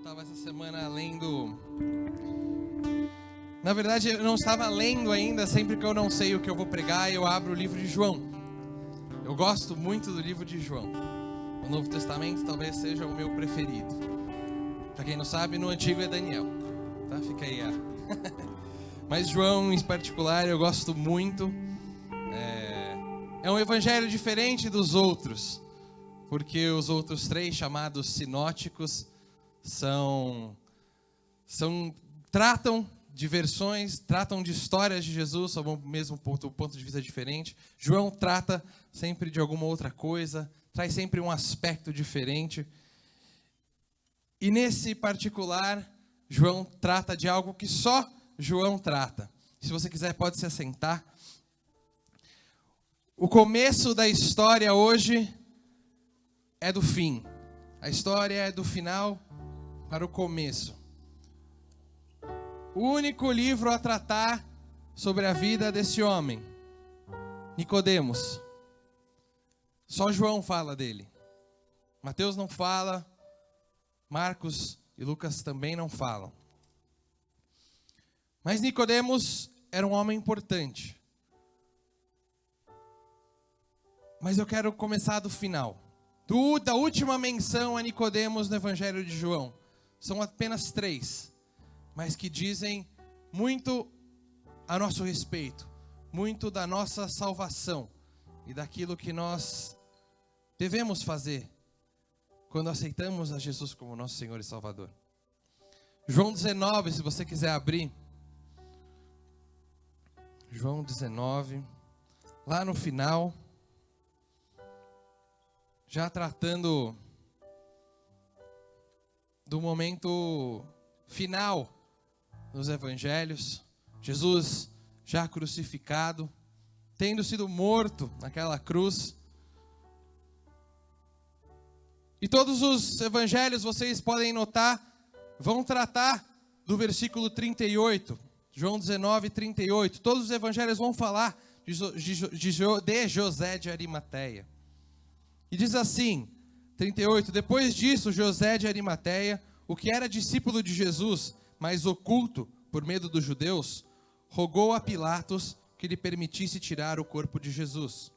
estava essa semana lendo. Na verdade, eu não estava lendo ainda. Sempre que eu não sei o que eu vou pregar, eu abro o livro de João. Eu gosto muito do livro de João. O Novo Testamento talvez seja o meu preferido. Para quem não sabe, no Antigo é Daniel. Tá? Fica aí. Mas João, em particular, eu gosto muito. É um evangelho diferente dos outros, porque os outros três, chamados sinóticos, tratam de versões, tratam de histórias de Jesus, sob o mesmo ponto de vista diferente. João trata sempre de alguma outra coisa, traz sempre um aspecto diferente. E nesse particular, João trata de algo que só João trata. Se você quiser, pode se assentar. O começo da história hoje é do fim. A história é do final para o começo. O único livro a tratar sobre a vida desse homem, Nicodemos. Só João fala dele. Mateus não fala, Marcos e Lucas também não falam. Mas Nicodemos era um homem importante. Mas eu quero começar do final. Da última menção a Nicodemos no Evangelho de João. São apenas 3, mas que dizem muito a nosso respeito, muito da nossa salvação e daquilo que nós devemos fazer quando aceitamos a Jesus como nosso Senhor e Salvador. João 19, se você quiser abrir. João 19, lá no final, já tratando do momento final nos evangelhos, Jesus já crucificado, tendo sido morto naquela cruz. E todos os evangelhos, vocês podem notar, vão tratar do versículo 38, João 19, 38. Todos os evangelhos vão falar de José de Arimateia. E diz assim, 38, depois disso, José de Arimateia, o que era discípulo de Jesus, mas oculto por medo dos judeus, rogou a Pilatos que lhe permitisse tirar o corpo de Jesus.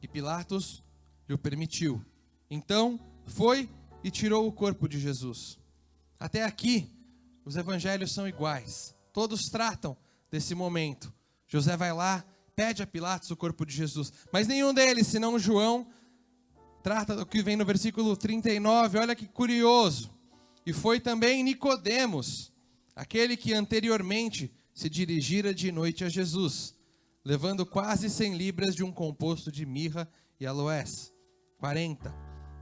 E Pilatos lhe permitiu. Então, foi e tirou o corpo de Jesus. Até aqui, os evangelhos são iguais. Todos tratam desse momento. José vai lá, pede a Pilatos o corpo de Jesus. Mas nenhum deles, senão João, trata do que vem no versículo 39, olha que curioso. E foi também Nicodemos, aquele que anteriormente se dirigira de noite a Jesus, levando quase 100 libras de um composto de mirra e aloés. 40.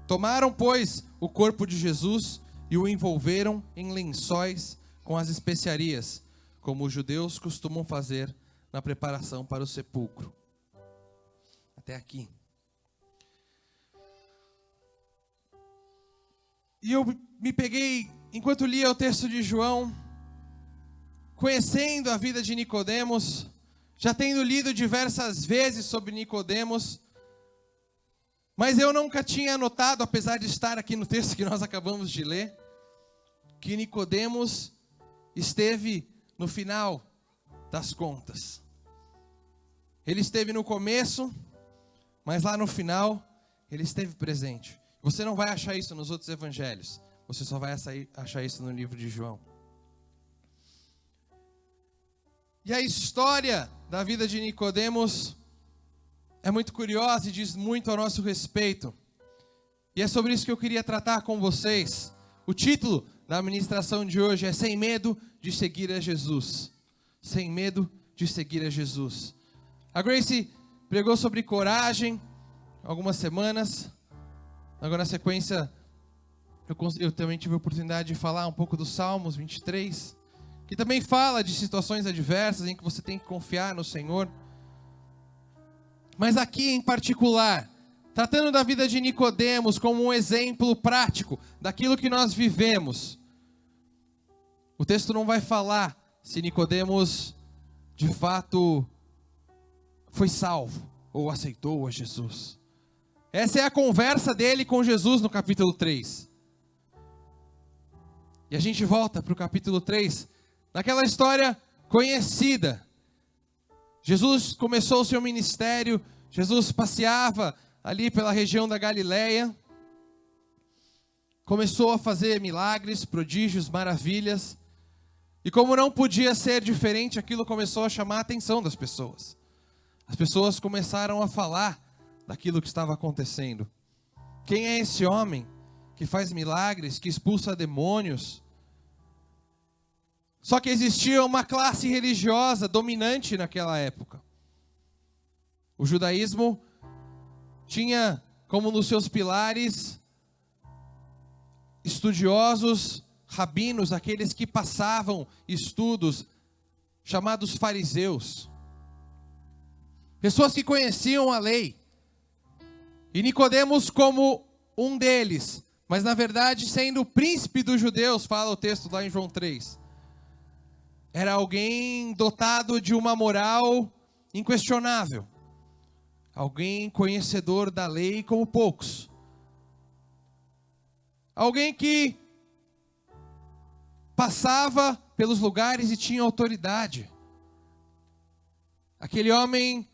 Tomaram, pois, o corpo de Jesus e o envolveram em lençóis com as especiarias, como os judeus costumam fazer na preparação para o sepulcro. Até aqui. E eu me peguei, enquanto lia o texto de João, conhecendo a vida de Nicodemos, já tendo lido diversas vezes sobre Nicodemos, mas eu nunca tinha notado, apesar de estar aqui no texto que nós acabamos de ler, que Nicodemos esteve no final das contas. Ele esteve no começo, mas lá no final, ele esteve presente. Você não vai achar isso nos outros evangelhos. Você só vai achar isso no livro de João. E a história da vida de Nicodemos é muito curiosa e diz muito ao nosso respeito. E é sobre isso que eu queria tratar com vocês. O título da ministração de hoje é Sem Medo de Seguir a Jesus. Sem medo de seguir a Jesus. A Grace pregou sobre coragem algumas semanas. Agora, na sequência, eu também tive a oportunidade de falar um pouco dos Salmos 23, que também fala de situações adversas em que você tem que confiar no Senhor. Mas aqui em particular, tratando da vida de Nicodemos como um exemplo prático daquilo que nós vivemos, o texto não vai falar se Nicodemos de fato foi salvo ou aceitou a Jesus. Essa é a conversa dele com Jesus no capítulo 3. E a gente volta para o capítulo 3, naquela história conhecida. Jesus começou o seu ministério, Jesus passeava ali pela região da Galileia, começou a fazer milagres, prodígios, maravilhas, e como não podia ser diferente, aquilo começou a chamar a atenção das pessoas. As pessoas começaram a falar daquilo que estava acontecendo. Quem é esse homem que faz milagres, que expulsa demônios? Só que existia uma classe religiosa dominante naquela época. O judaísmo tinha como nos seus pilares estudiosos, rabinos, aqueles que passavam estudos, chamados fariseus. Pessoas que conheciam a lei. E Nicodemos como um deles, mas na verdade sendo o príncipe dos judeus, fala o texto lá em João 3. Era alguém dotado de uma moral inquestionável. Alguém conhecedor da lei como poucos. Alguém que passava pelos lugares e tinha autoridade. Aquele homem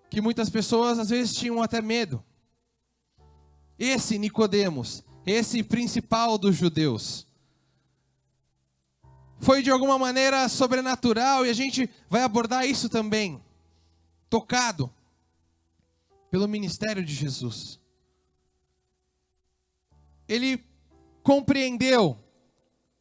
que muitas pessoas às vezes tinham até medo. Esse Nicodemos, esse principal dos judeus, foi de alguma maneira sobrenatural, e a gente vai abordar isso também, tocado pelo ministério de Jesus. Ele compreendeu,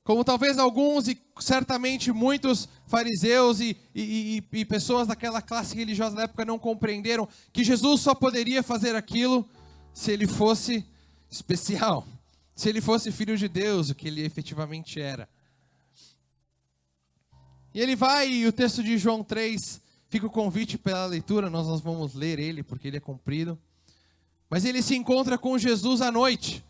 como talvez alguns e certamente muitos fariseus e pessoas daquela classe religiosa da época não compreenderam, que Jesus só poderia fazer aquilo se ele fosse especial, se ele fosse filho de Deus, o que ele efetivamente era. E ele vai, e o texto de João 3, fica o convite pela leitura, nós vamos ler ele, porque ele é comprido. Mas ele se encontra com Jesus à noite.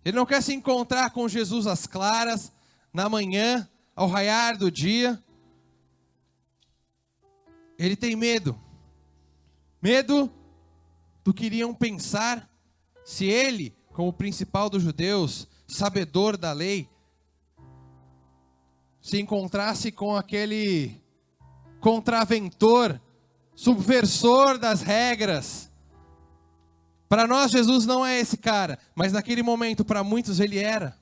Ele não quer se encontrar com Jesus às claras, na manhã, ao raiar do dia. Ele tem medo. Medo do que iriam pensar se ele, como principal dos judeus, sabedor da lei, se encontrasse com aquele contraventor, subversor das regras. Para nós, Jesus não é esse cara, mas naquele momento, para muitos, ele era.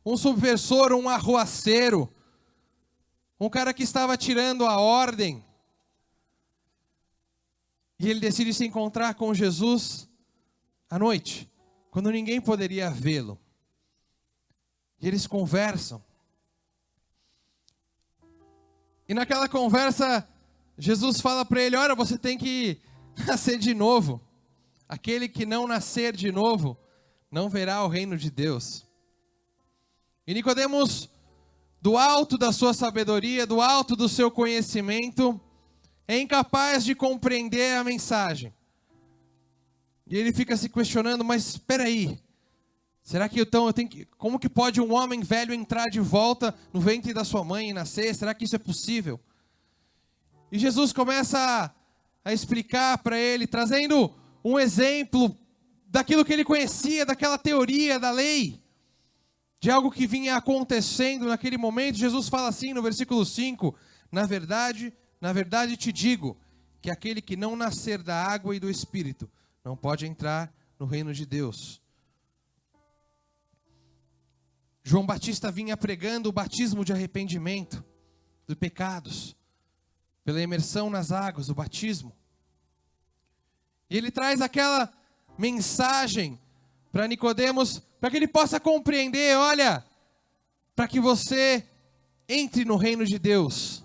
Um subversor, um arruaceiro, um cara que estava tirando a ordem. E ele decide se encontrar com Jesus à noite, quando ninguém poderia vê-lo. E eles conversam. E naquela conversa, Jesus fala para ele: olha, você tem que nascer de novo. Aquele que não nascer de novo, não verá o reino de Deus. E Nicodemos, do alto da sua sabedoria, do alto do seu conhecimento, é incapaz de compreender a mensagem. E ele fica se questionando: mas espera aí, será que então eu tenho que... Como que pode um homem velho entrar de volta no ventre da sua mãe e nascer? Será que isso é possível? E Jesus começa a explicar para ele, trazendo um exemplo daquilo que ele conhecia, daquela teoria da lei, de algo que vinha acontecendo naquele momento. Jesus fala assim no versículo 5, na verdade te digo, que aquele que não nascer da água e do Espírito, não pode entrar no reino de Deus. João Batista vinha pregando o batismo de arrependimento dos pecados, pela imersão nas águas, o batismo. E ele traz aquela mensagem para Nicodemos, para que ele possa compreender: olha, para que você entre no reino de Deus,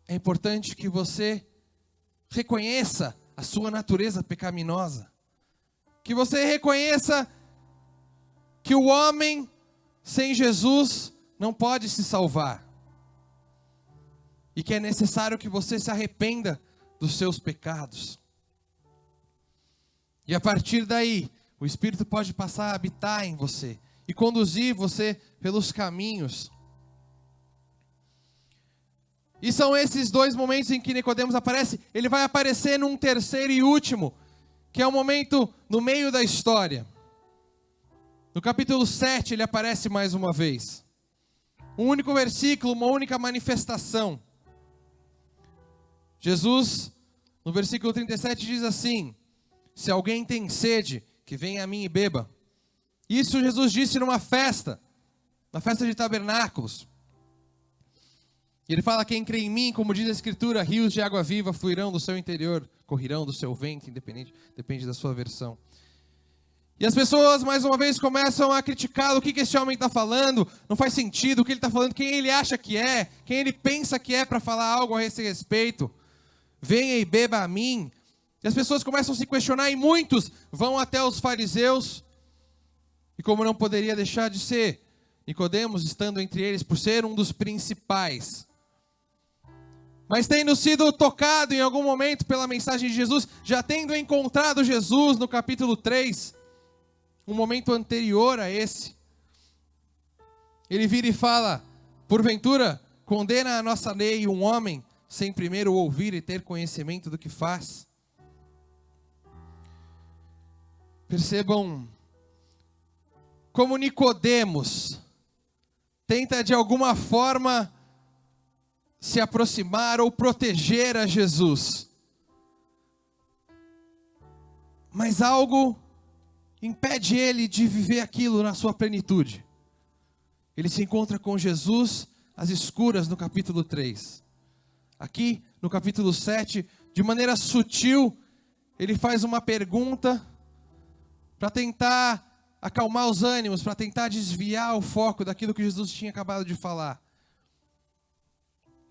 é importante que você reconheça a sua natureza pecaminosa, que você reconheça que o homem sem Jesus não pode se salvar, e que é necessário que você se arrependa dos seus pecados. E a partir daí, o Espírito pode passar a habitar em você e conduzir você pelos caminhos. E são esses dois momentos em que Nicodemos aparece. Ele vai aparecer num terceiro e último, que é um momento no meio da história. No capítulo 7 ele aparece mais uma vez. Um único versículo, uma única manifestação. Jesus, no versículo 37, diz assim: se alguém tem sede, que venha a mim e beba. Isso Jesus disse numa festa, na festa de tabernáculos. E ele fala: quem crê em mim, como diz a Escritura, rios de água viva fluirão do seu interior, correrão do seu ventre, depende da sua versão. E as pessoas, mais uma vez, começam a criticar o que esse homem está falando, não faz sentido o que ele está falando, quem ele acha que é, quem ele pensa que é para falar algo a esse respeito. Venha e beba a mim. E as pessoas começam a se questionar, e muitos vão até os fariseus, e como não poderia deixar de ser, Nicodemos estando entre eles, por ser um dos principais, mas tendo sido tocado em algum momento pela mensagem de Jesus, já tendo encontrado Jesus no capítulo 3, um momento anterior a esse, ele vira e fala: porventura, condena a nossa lei um homem, sem primeiro ouvir e ter conhecimento do que faz? Percebam como Nicodemos tenta de alguma forma se aproximar ou proteger a Jesus. Mas algo impede ele de viver aquilo na sua plenitude. Ele se encontra com Jesus às escuras no capítulo 3. Aqui no capítulo 7, de maneira sutil, ele faz uma pergunta para tentar acalmar os ânimos, para tentar desviar o foco daquilo que Jesus tinha acabado de falar.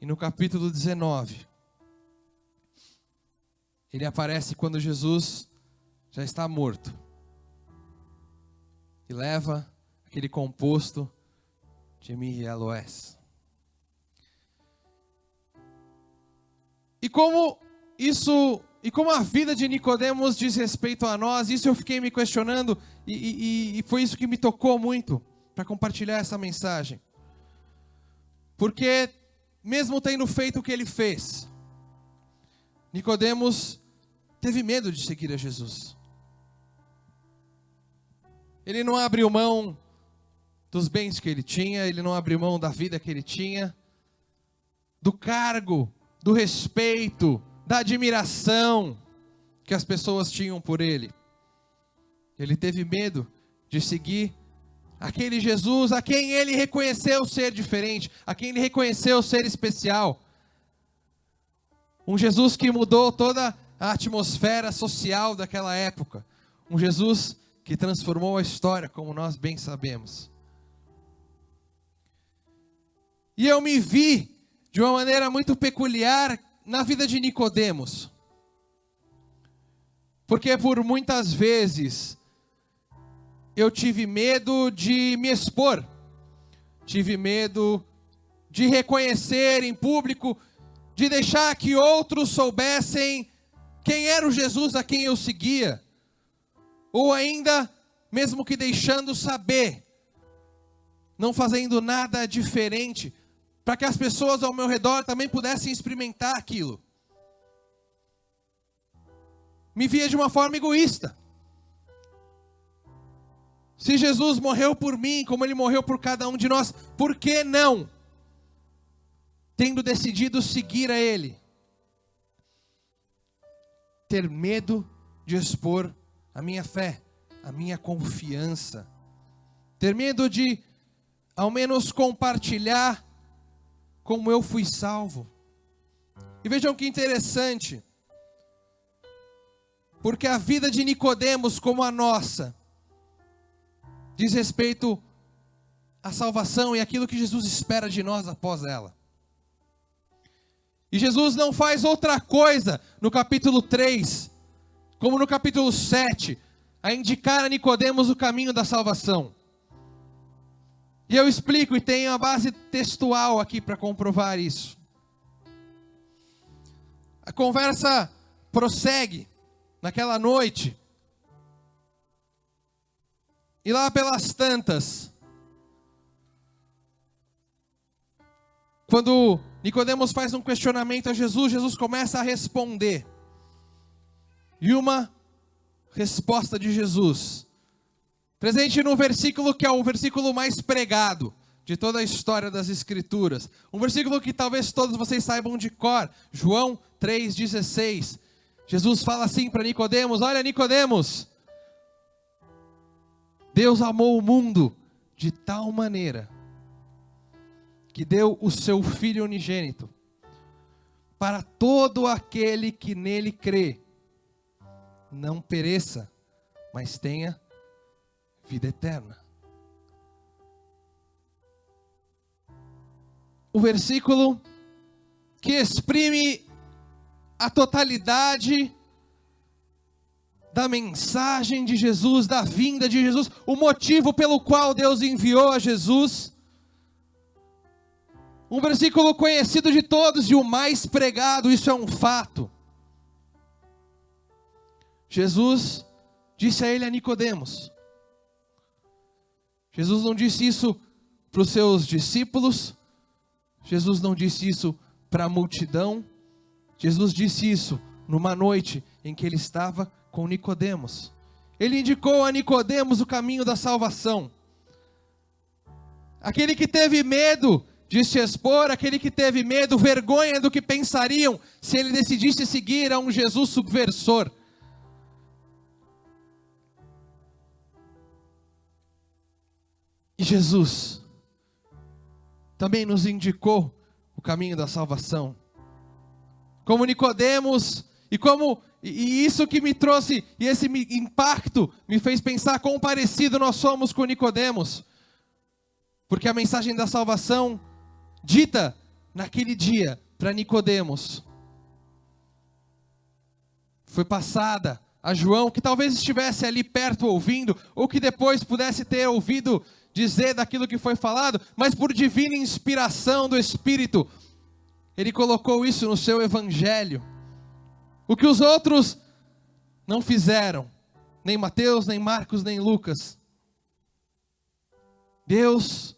E no capítulo 19, ele aparece quando Jesus já está morto. E leva aquele composto de mirra e aloés. E como a vida de Nicodemos diz respeito a nós, isso eu fiquei me questionando, e foi isso que me tocou muito para compartilhar essa mensagem. Porque mesmo tendo feito o que ele fez, Nicodemos teve medo de seguir a Jesus. Ele não abriu mão dos bens que ele tinha, ele não abriu mão da vida que ele tinha, do cargo, do respeito, da admiração que as pessoas tinham por ele. Ele teve medo de seguir aquele Jesus a quem ele reconheceu ser diferente, a quem ele reconheceu ser especial. Um Jesus que mudou toda a atmosfera social daquela época. Um Jesus que transformou a história, como nós bem sabemos. E eu me vi de uma maneira muito peculiar na vida de Nicodemos. Porque por muitas vezes eu tive medo de me expor. Tive medo de reconhecer em público, de deixar que outros soubessem quem era o Jesus a quem eu seguia. Ou ainda, mesmo que deixando saber, não fazendo nada diferente, para que as pessoas ao meu redor também pudessem experimentar aquilo. Me via de uma forma egoísta. Se Jesus morreu por mim, como Ele morreu por cada um de nós, por que não? Tendo decidido seguir a Ele, ter medo de expor a minha fé, a minha confiança, ter medo de, ao menos, compartilhar como eu fui salvo. E vejam que interessante, porque a vida de Nicodemos, como a nossa, diz respeito à salvação e aquilo que Jesus espera de nós após ela. E Jesus não faz outra coisa no capítulo 3, como no capítulo 7, a indicar a Nicodemos o caminho da salvação. E eu explico, e tenho a base textual aqui para comprovar isso. A conversa prossegue naquela noite. E lá pelas tantas, quando Nicodemos faz um questionamento a Jesus, Jesus começa a responder. E uma resposta de Jesus Presente no versículo que é o versículo mais pregado de toda a história das Escrituras. Um versículo que talvez todos vocês saibam de cor. João 3,16. Jesus fala assim para Nicodemos: olha, Nicodemos, Deus amou o mundo de tal maneira que deu o seu Filho unigênito para todo aquele que nele crê, não pereça, mas tenha vida eterna. O versículo que exprime a totalidade da mensagem de Jesus, da vinda de Jesus, o motivo pelo qual Deus enviou a Jesus. Um versículo conhecido de todos e o mais pregado, isso é um fato. Jesus disse a ele, a Nicodemos. Jesus não disse isso para os seus discípulos. Jesus não disse isso para a multidão. Jesus disse isso numa noite em que ele estava com Nicodemos. Ele indicou a Nicodemos o caminho da salvação. Aquele que teve medo de se expor, aquele que teve medo, vergonha do que pensariam se ele decidisse seguir a um Jesus subversor. E Jesus também nos indicou o caminho da salvação. Como Nicodemos, e isso que me trouxe, e esse impacto me fez pensar quão parecido nós somos com Nicodemos. Porque a mensagem da salvação, dita naquele dia para Nicodemos, foi passada a João, que talvez estivesse ali perto ouvindo, ou que depois pudesse ter ouvido dizer daquilo que foi falado, mas por divina inspiração do Espírito, ele colocou isso no seu evangelho. O que os outros não fizeram, nem Mateus, nem Marcos, nem Lucas. Deus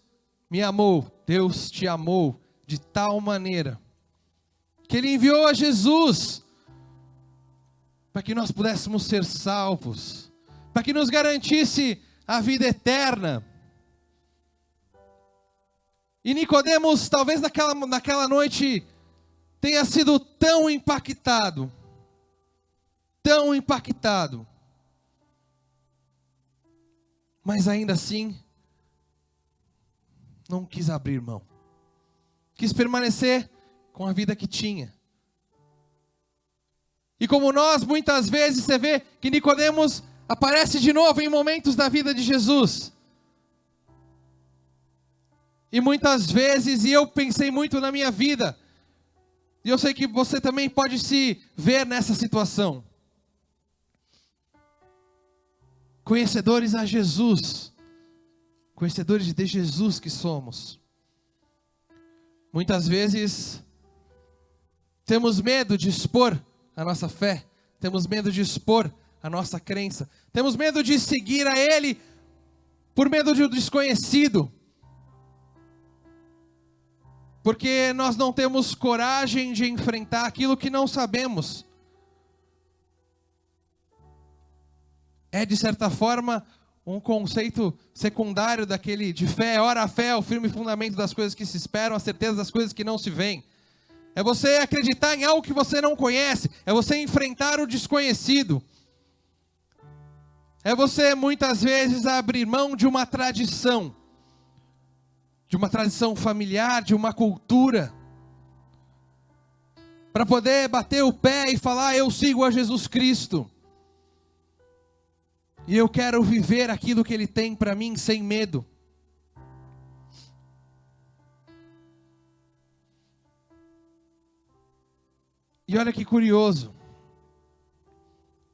me amou, Deus te amou de tal maneira que Ele enviou a Jesus para que nós pudéssemos ser salvos, para que nos garantisse a vida eterna. E Nicodemos, talvez naquela noite, tenha sido tão impactado, mas ainda assim, não quis abrir mão, quis permanecer com a vida que tinha. E como nós, muitas vezes, você vê que Nicodemos aparece de novo em momentos da vida de Jesus. E muitas vezes, e eu pensei muito na minha vida, e eu sei que você também pode se ver nessa situação. Conhecedores a Jesus, conhecedores de Jesus que somos. Muitas vezes, temos medo de expor a nossa fé, temos medo de expor a nossa crença, temos medo de seguir a Ele por medo do desconhecido. Porque nós não temos coragem de enfrentar aquilo que não sabemos. É, de certa forma, um conceito secundário daquele de fé. Ora, a fé é o firme fundamento das coisas que se esperam, a certeza das coisas que não se veem. É você acreditar em algo que você não conhece. É você enfrentar o desconhecido. É você, muitas vezes, abrir mão de uma tradição. De uma tradição familiar, de uma cultura, para poder bater o pé e falar, eu sigo a Jesus Cristo, e eu quero viver aquilo que Ele tem para mim sem medo. E olha que curioso,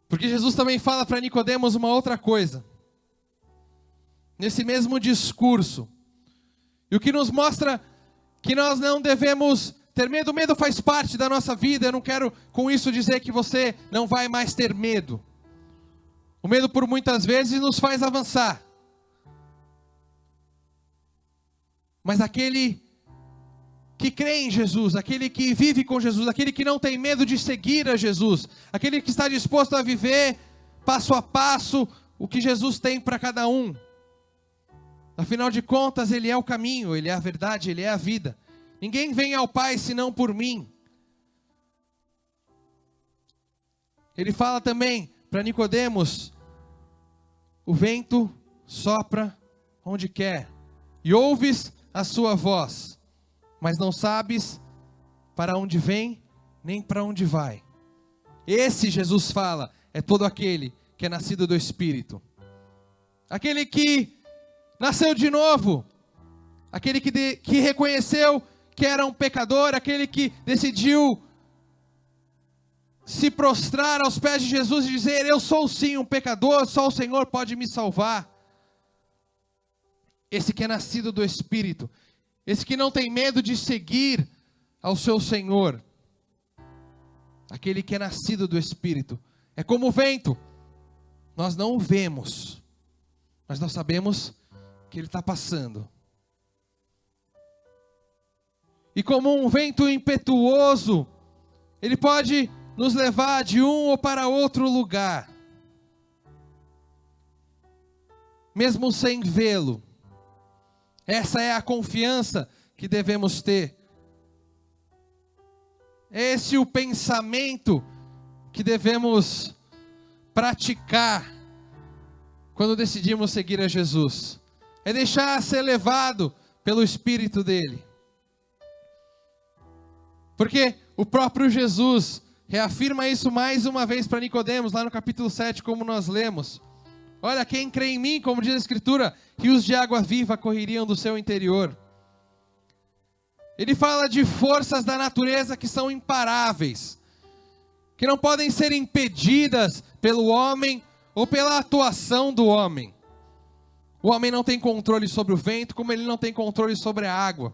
porque Jesus também fala para Nicodemos uma outra coisa, nesse mesmo discurso. E o que nos mostra que nós não devemos ter medo. O medo faz parte da nossa vida. Eu não quero com isso dizer que você não vai mais ter medo. O medo por muitas vezes nos faz avançar. Mas aquele que crê em Jesus, aquele que vive com Jesus, aquele que não tem medo de seguir a Jesus, aquele que está disposto a viver passo a passo, o que Jesus tem para cada um. Afinal de contas, Ele é o caminho, Ele é a verdade, Ele é a vida. Ninguém vem ao Pai senão por mim. Ele fala também para Nicodemos: o vento sopra onde quer, e ouves a sua voz, mas não sabes para onde vem, nem para onde vai. Esse, Jesus fala, é todo aquele que é nascido do Espírito. Aquele que nasceu de novo. Aquele que reconheceu que era um pecador. Aquele que decidiu se prostrar aos pés de Jesus e dizer: eu sou sim um pecador, só o Senhor pode me salvar. Esse que é nascido do Espírito. Esse que não tem medo de seguir ao seu Senhor. Aquele que é nascido do Espírito. É como o vento. Nós não o vemos, mas nós sabemos que ele está passando. E como um vento impetuoso, ele pode nos levar de um ou para outro lugar, mesmo sem vê-lo. Essa é a confiança que devemos ter. Esse é o pensamento que devemos praticar quando decidimos seguir a Jesus. É deixar ser levado pelo Espírito dele. Porque o próprio Jesus reafirma isso mais uma vez para Nicodemos, lá no capítulo 7, como nós lemos. Olha, quem crê em mim, como diz a Escritura, rios de água viva correriam do seu interior. Ele fala de forças da natureza que são imparáveis, que não podem ser impedidas pelo homem ou pela atuação do homem. O homem não tem controle sobre o vento, como ele não tem controle sobre a água.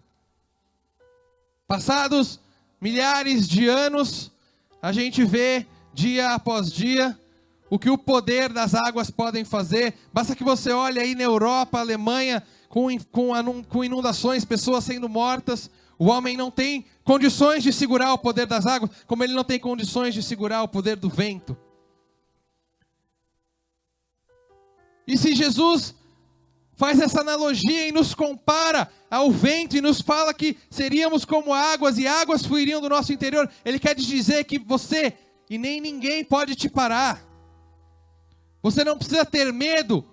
Passados milhares de anos, a gente vê dia após dia o que o poder das águas podem fazer. Basta que você olhe aí na Europa, Alemanha, com inundações, pessoas sendo mortas. O homem não tem condições de segurar o poder das águas, como ele não tem condições de segurar o poder do vento. E se Jesus faz essa analogia e nos compara ao vento e nos fala que seríamos como águas e águas fluiriam do nosso interior, ele quer dizer que você e nem ninguém pode te parar. Você não precisa ter medo,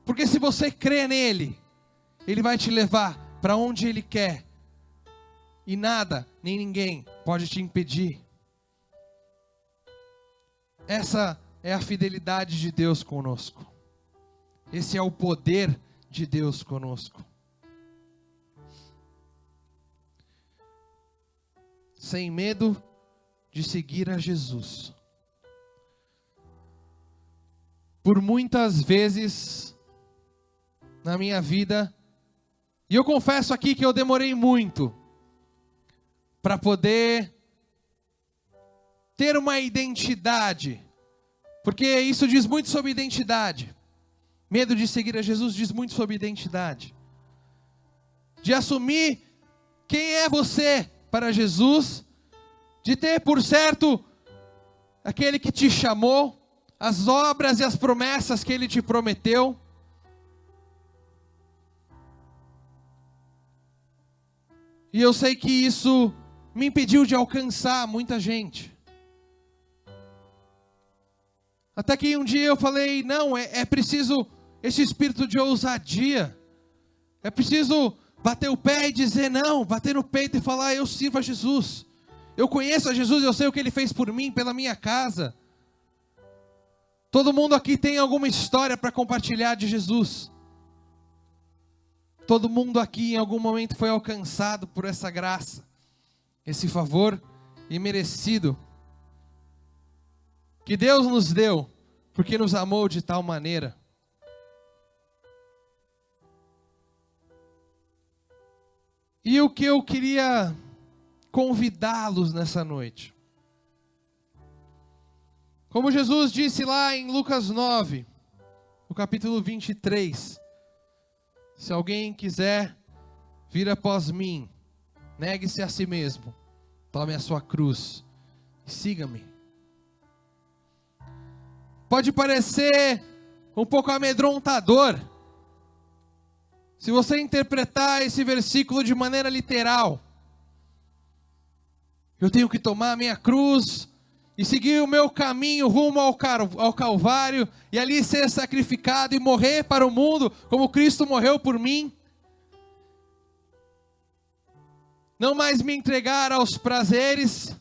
porque se você crê nele, ele vai te levar para onde ele quer. E nada, nem ninguém pode te impedir. Essa é a fidelidade de Deus conosco. Esse é o poder de Deus conosco. Sem medo de seguir a Jesus. Por muitas vezes na minha vida, e eu confesso aqui que eu demorei muito para poder ter uma identidade, porque isso diz muito sobre identidade. Medo de seguir a Jesus diz muito sobre identidade. De assumir quem é você para Jesus, de ter por certo aquele que te chamou, as obras e as promessas que ele te prometeu. E eu sei que isso me impediu de alcançar muita gente. Até que um dia eu falei, não, é preciso esse espírito de ousadia. É preciso bater o pé e dizer não, bater no peito e falar: eu sirvo a Jesus. Eu conheço a Jesus, eu sei o que Ele fez por mim, pela minha casa. Todo mundo aqui tem alguma história para compartilhar de Jesus. Todo mundo aqui em algum momento foi alcançado por essa graça, esse favor imerecido que Deus nos deu, porque nos amou de tal maneira. E o que eu queria convidá-los nessa noite, como Jesus disse lá em Lucas 9, no capítulo 23, se alguém quiser vir após mim, negue-se a si mesmo, tome a sua cruz e siga-me. Pode parecer um pouco amedrontador se você interpretar esse versículo de maneira literal. Eu tenho que tomar a minha cruz e seguir o meu caminho rumo ao Calvário, e ali ser sacrificado e morrer para o mundo, como Cristo morreu por mim. Não mais me entregar aos prazeres,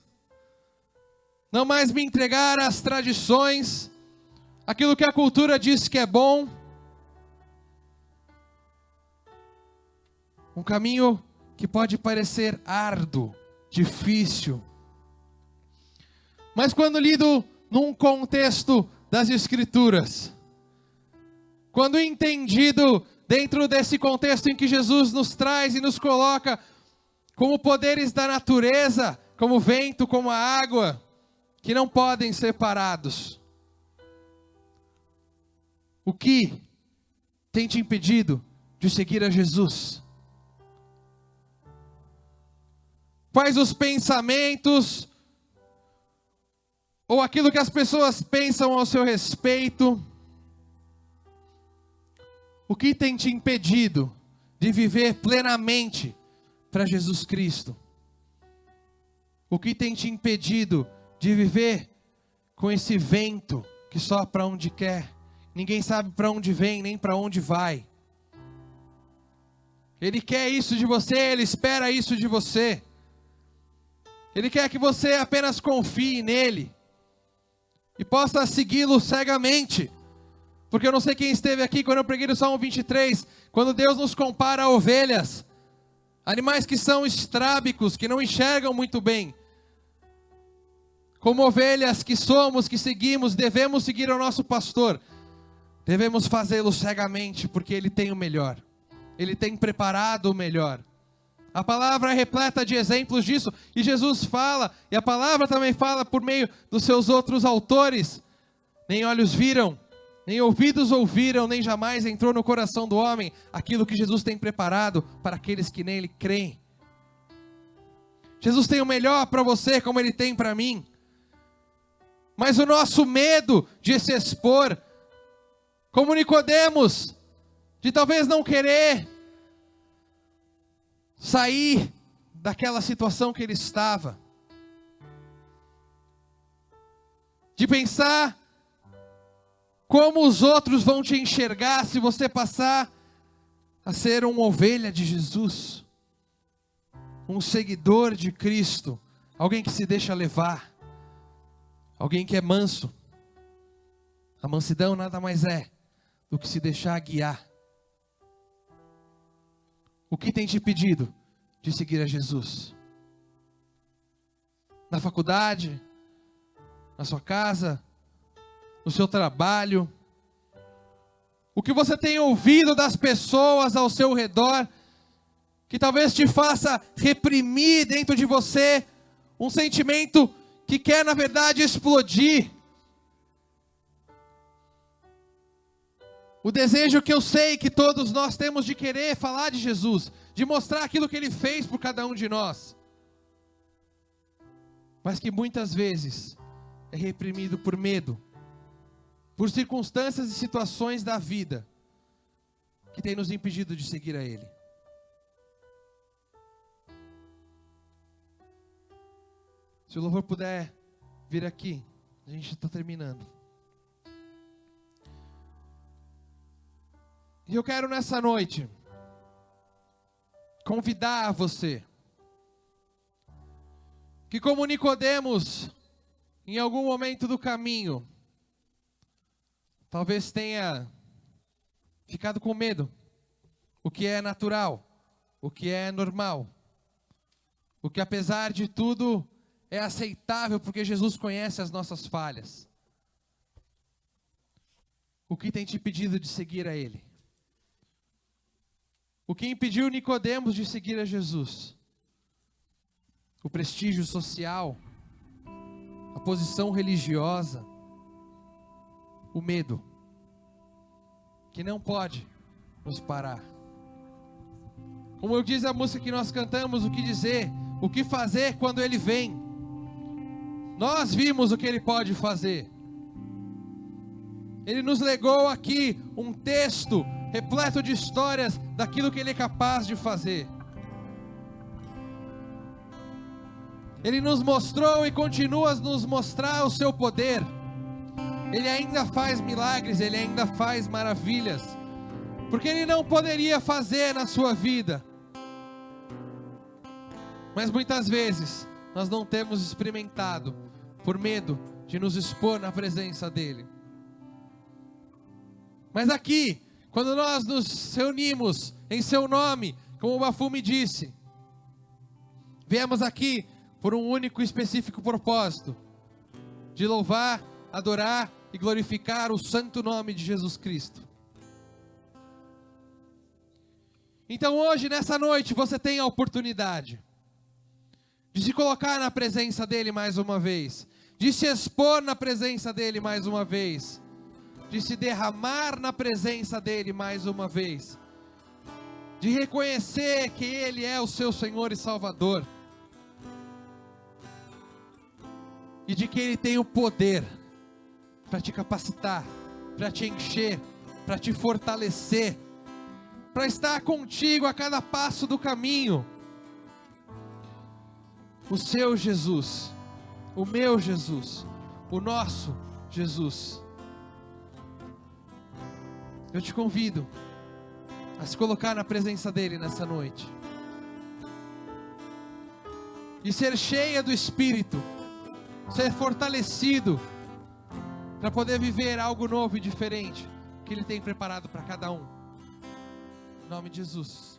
não mais me entregar às tradições, aquilo que a cultura diz que é bom. Um caminho que pode parecer árduo, difícil, mas quando lido num contexto das Escrituras, quando entendido dentro desse contexto em que Jesus nos traz e nos coloca como poderes da natureza, como o vento, como a água, que não podem ser parados. O que tem te impedido de seguir a Jesus? Quais os pensamentos, ou aquilo que as pessoas pensam ao seu respeito? O que tem te impedido de viver plenamente para Jesus Cristo? O que tem te impedido de viver com esse vento que sopra onde quer? Ninguém sabe para onde vem, nem para onde vai. Ele quer isso de você, Ele espera isso de você. Ele quer que você apenas confie nele e possa segui-lo cegamente. Porque eu não sei quem esteve aqui quando eu preguei no Salmo 23, quando Deus nos compara a ovelhas, animais que são estrábicos, que não enxergam muito bem. Como ovelhas que somos, que seguimos, devemos seguir ao nosso pastor. Devemos fazê-lo cegamente, porque Ele tem o melhor. Ele tem preparado o melhor. A palavra é repleta de exemplos disso, e Jesus fala, e a palavra também fala por meio dos seus outros autores. Nem olhos viram, nem ouvidos ouviram, nem jamais entrou no coração do homem aquilo que Jesus tem preparado para aqueles que nele creem. Jesus tem o melhor para você, como Ele tem para mim. Mas o nosso medo de se expor, como Nicodemos, de talvez não querer sair daquela situação que ele estava, de pensar como os outros vão te enxergar se você passar a ser uma ovelha de Jesus, um seguidor de Cristo, alguém que se deixa levar, alguém que é manso. A mansidão nada mais é do que se deixar guiar. O que tem te impedido de seguir a Jesus? Na faculdade, na sua casa, no seu trabalho? O que você tem ouvido das pessoas ao seu redor, que talvez te faça reprimir dentro de você um sentimento que quer, na verdade, explodir? O desejo que eu sei que todos nós temos de querer falar de Jesus, de mostrar aquilo que Ele fez por cada um de nós, mas que muitas vezes é reprimido por medo, por circunstâncias e situações da vida, que tem nos impedido de seguir a Ele. Se o louvor puder vir aqui, a gente está terminando. E eu quero nessa noite convidar você que, como Nicodemos, em algum momento do caminho, talvez tenha ficado com medo, o que é natural, o que é normal, o que apesar de tudo é aceitável, porque Jesus conhece as nossas falhas. O que tem te impedido de seguir a Ele? O que impediu Nicodemos de seguir a Jesus? O prestígio social, a posição religiosa, o medo, que não pode nos parar. Como diz a música que nós cantamos, o que dizer, o que fazer quando Ele vem? Nós vimos o que Ele pode fazer. Ele nos legou aqui um texto repleto de histórias daquilo que Ele é capaz de fazer. Ele nos mostrou e continua a nos mostrar o seu poder. Ele ainda faz milagres, Ele ainda faz maravilhas, porque Ele não poderia fazer na sua vida. Mas muitas vezes nós não temos experimentado por medo de nos expor na presença dEle. Mas aqui, quando nós nos reunimos em seu nome, como o Bafume disse, viemos aqui por um único e específico propósito: de louvar, adorar e glorificar o santo nome de Jesus Cristo. Então hoje, nessa noite, você tem a oportunidade de se colocar na presença dEle mais uma vez, de se expor na presença dEle mais uma vez, de se derramar na presença dEle mais uma vez, de reconhecer que Ele é o seu Senhor e Salvador, e de que Ele tem o poder para te capacitar, para te encher, para te fortalecer, para estar contigo a cada passo do caminho. O seu Jesus, o meu Jesus, o nosso Jesus. Eu te convido a se colocar na presença dEle nessa noite, e ser cheia do Espírito, ser fortalecido, para poder viver algo novo e diferente, que Ele tem preparado para cada um. Em nome de Jesus.